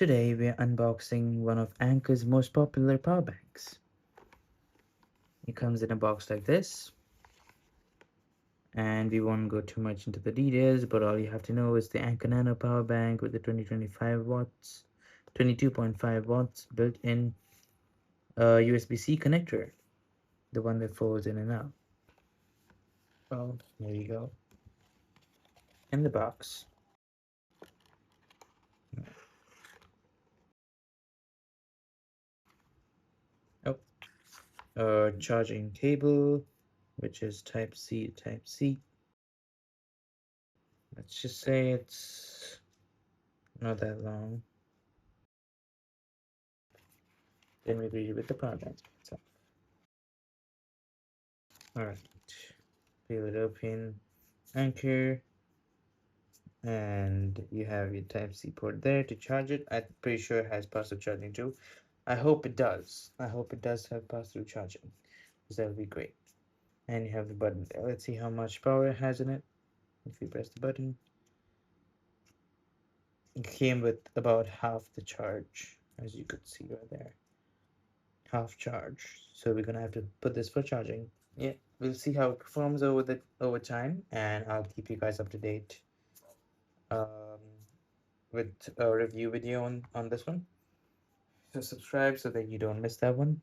Today we are unboxing one of Anker's most popular power banks. It comes in a box like this, and we won't go too much into the details, but all you have to know is the Anker Nano power bank with the 2025 watts, 22.5 watts built-in USB-C connector, the one that folds in and out. Well, there you go. In the box. Oh, charging cable, which is Type-C to Type-C. Let's just say it's not that long. Then we read it with the power bank. So, alright, peel it open, Anker, and you have your Type-C port there to charge it. I'm pretty sure it has pass-through charging too. I hope it does. I hope it does have pass-through charging, because that would be great. And you have the button there. Let's see how much power it has in it. If you press the button, it came with about half the charge, as you could see right there. Half charge. So we're gonna have to put this for charging. Yeah, we'll see how it performs over time, and I'll keep you guys up to date um, with a review video on this one. So subscribe so that you don't miss that one.